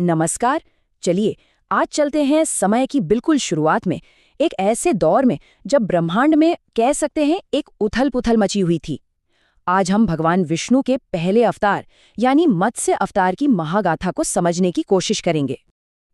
नमस्कार। चलिए आज चलते हैं समय की बिल्कुल शुरुआत में, एक ऐसे दौर में जब ब्रह्मांड में कह सकते हैं एक उथल-पुथल मची हुई थी। आज हम भगवान विष्णु के पहले अवतार यानी मत्स्य अवतार की महागाथा को समझने की कोशिश करेंगे।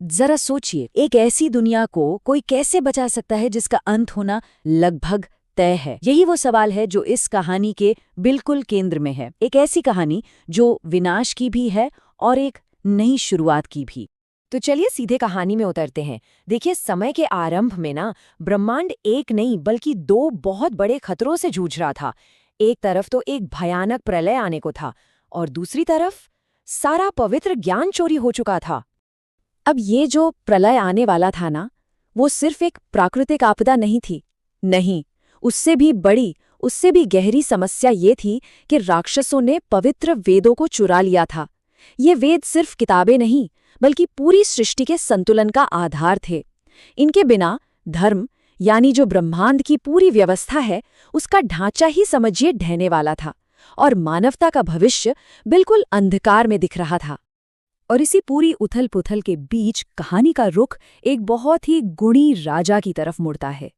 जरा सोचिए, एक ऐसी दुनिया को कोई कैसे बचा सकता है जिसका अंत होना लगभग तय है। यही वो सवाल है जो इस कहानी के बिल्कुल केंद्र में है। एक ऐसी कहानी जो विनाश की भी है और एक नई शुरुआत की भी। तो चलिए सीधे कहानी में उतरते हैं। देखिए, समय के आरंभ में ना ब्रह्मांड एक नहीं बल्कि दो बहुत बड़े खतरों से जूझ रहा था। एक तरफ तो एक भयानक प्रलय आने को था और दूसरी तरफ सारा पवित्र ज्ञान चोरी हो चुका था। अब ये जो प्रलय आने वाला था ना, वो सिर्फ एक प्राकृतिक आपदा नहीं थी। नहीं, उससे भी बड़ी, उससे भी गहरी समस्या ये थी कि राक्षसों ने पवित्र वेदों को चुरा लिया था। ये वेद सिर्फ किताबें नहीं बल्कि पूरी सृष्टि के संतुलन का आधार थे। इनके बिना धर्म यानी जो ब्रह्मांड की पूरी व्यवस्था है, उसका ढांचा ही समझिए ढहने वाला था और मानवता का भविष्य बिल्कुल अंधकार में दिख रहा था। और इसी पूरी उथल-पुथल के बीच कहानी का रुख एक बहुत ही गुणी राजा की तरफ मुड़ता है।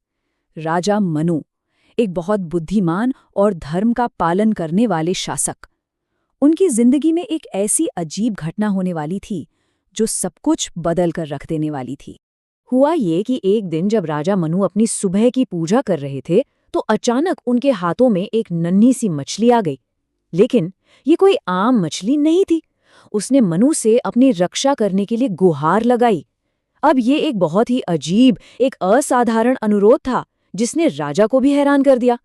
राजा मनु, एक बहुत बुद्धिमान और धर्म का पालन करने वाले शासक। उनकी जिंदगी में एक ऐसी अजीब घटना होने वाली थी जो सब कुछ बदल कर रख देने वाली थी। हुआ ये कि एक दिन जब राजा मनु अपनी सुबह की पूजा कर रहे थे तो अचानक उनके हाथों में एक नन्ही सी मछली आ गई। लेकिन ये कोई आम मछली नहीं थी। उसने मनु से अपनी रक्षा करने के लिए गुहार लगाई। अब ये एक बहुत ही अजीब, एक असाधारण अनुरोध था जिसने राजा को भी हैरान कर दिया।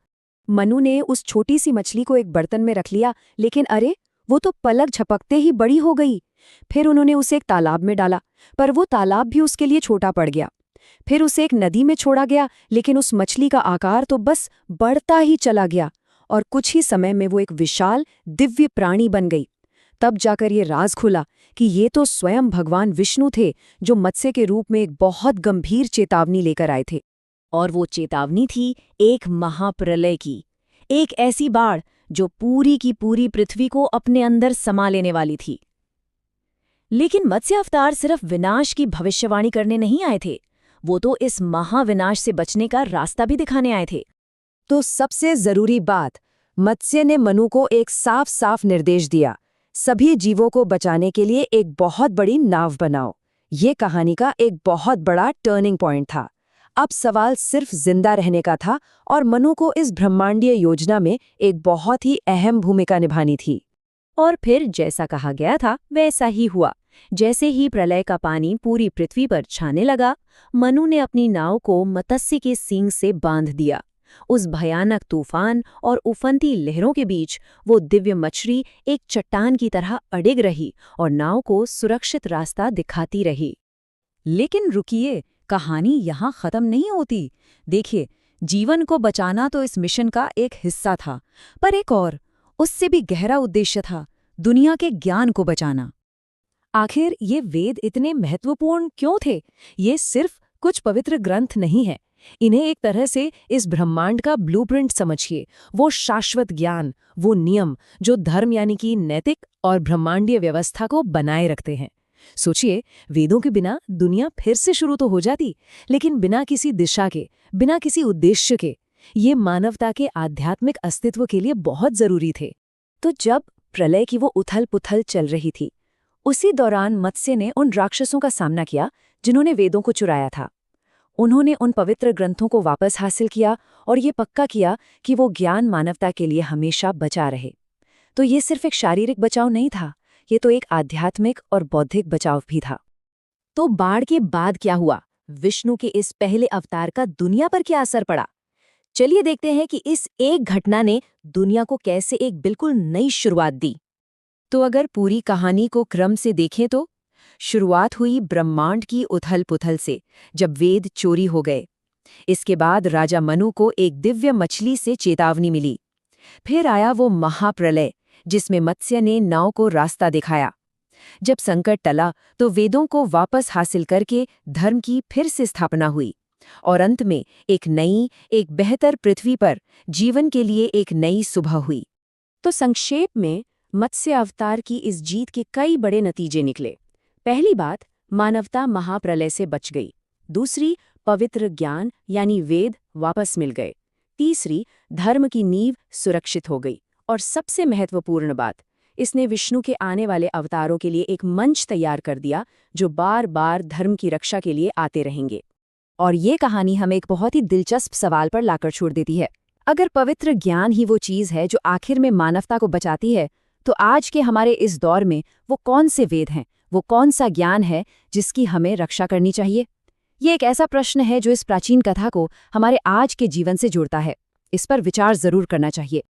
मनु ने उस छोटी सी मछली को एक बर्तन में रख लिया, लेकिन अरे, वो तो पलक झपकते ही बड़ी हो गई। फिर उन्होंने उसे एक तालाब में डाला, पर वो तालाब भी उसके लिए छोटा पड़ गया। फिर उसे एक नदी में छोड़ा गया, लेकिन उस मछली का आकार तो बस बढ़ता ही चला गया और कुछ ही समय में वो एक विशाल दिव्य प्राणी बन गई। तब जाकर ये राज खुला कि ये तो स्वयं भगवान विष्णु थे जो मत्स्य के रूप में एक बहुत गंभीर चेतावनी लेकर आए थे। और वो चेतावनी थी एक महाप्रलय की, एक ऐसी बाढ़ जो पूरी की पूरी पृथ्वी को अपने अंदर समा लेने वाली थी। लेकिन मत्स्य अवतार सिर्फ विनाश की भविष्यवाणी करने नहीं आए थे, वो तो इस महाविनाश से बचने का रास्ता भी दिखाने आए थे। तो सबसे जरूरी बात, मत्स्य ने मनु को एक साफ साफ निर्देश दिया, सभी जीवों को बचाने के लिए एक बहुत बड़ी नाव बनाओ। ये कहानी का एक बहुत बड़ा टर्निंग पॉइंट था। अब सवाल सिर्फ जिंदा रहने का था और मनु को इस ब्रह्मांडीय योजना में एक बहुत ही अहम भूमिका निभानी थी। और फिर जैसा कहा गया था वैसा ही हुआ। जैसे ही प्रलय का पानी पूरी पृथ्वी पर छाने लगा, मनु ने अपनी नाव को मत्स्य के सींग से बांध दिया। उस भयानक तूफान और उफनती लहरों के बीच वो दिव्य मछली एक चट्टान की तरह अडिग रही और नाव को सुरक्षित रास्ता दिखाती रही। लेकिन रुकिए, कहानी यहाँ खत्म नहीं होती। देखिए, जीवन को बचाना तो इस मिशन का एक हिस्सा था, पर एक और, उससे भी गहरा उद्देश्य था, दुनिया के ज्ञान को बचाना। आखिर ये वेद इतने महत्वपूर्ण क्यों थे? ये सिर्फ कुछ पवित्र ग्रंथ नहीं है। इन्हें एक तरह से इस ब्रह्मांड का ब्लूप्रिंट समझिए, वो शाश्वत ज्ञान, वो नियम जो धर्म यानी कि नैतिक और ब्रह्मांडीय व्यवस्था को बनाए रखते हैं। सोचिए, वेदों के बिना दुनिया फिर से शुरू तो हो जाती, लेकिन बिना किसी दिशा के, बिना किसी उद्देश्य के। ये मानवता के आध्यात्मिक अस्तित्व के लिए बहुत जरूरी थे। तो जब प्रलय की वो उथल-पुथल चल रही थी, उसी दौरान मत्स्य ने उन राक्षसों का सामना किया जिन्होंने वेदों को चुराया था। उन्होंने उन पवित्र ग्रंथों को वापस हासिल किया और ये पक्का किया कि वो ज्ञान मानवता के लिए हमेशा बचा रहे। तो ये सिर्फ एक शारीरिक बचाव नहीं था, ये तो एक आध्यात्मिक और बौद्धिक बचाव भी था। तो बाढ़ के बाद क्या हुआ? विष्णु के इस पहले अवतार का दुनिया पर क्या असर पड़ा? चलिए देखते हैं कि इस एक घटना ने दुनिया को कैसे एक बिल्कुल नई शुरुआत दी। तो अगर पूरी कहानी को क्रम से देखें तो शुरुआत हुई ब्रह्मांड की उथल-पुथल से, जब वेद चोरी हो गए। इसके बाद राजा मनु को एक दिव्य मछली से चेतावनी मिली। फिर आया वो महाप्रलय जिसमें मत्स्य ने नाव को रास्ता दिखाया। जब संकट टला तो वेदों को वापस हासिल करके धर्म की फिर से स्थापना हुई और अंत में एक नई, एक बेहतर पृथ्वी पर जीवन के लिए एक नई सुबह हुई। तो संक्षेप में मत्स्य अवतार की इस जीत के कई बड़े नतीजे निकले। पहली बात, मानवता महाप्रलय से बच गई। दूसरी, पवित्र ज्ञान यानी वेद वापस मिल गए। तीसरी, धर्म की नींव सुरक्षित हो गई। और सबसे महत्वपूर्ण बात, इसने विष्णु के आने वाले अवतारों के लिए एक मंच तैयार कर दिया जो बार बार धर्म की रक्षा के लिए आते रहेंगे। और ये कहानी हमें एक बहुत ही दिलचस्प सवाल पर लाकर छोड़ देती है। अगर पवित्र ज्ञान ही वो चीज़ है जो आखिर में मानवता को बचाती है, तो आज के हमारे इस दौर में वो कौन से वेद हैं, वो कौन सा ज्ञान है जिसकी हमें रक्षा करनी चाहिए? ये एक ऐसा प्रश्न है जो इस प्राचीन कथा को हमारे आज के जीवन से जोड़ता है। इस पर विचार जरूर करना चाहिए।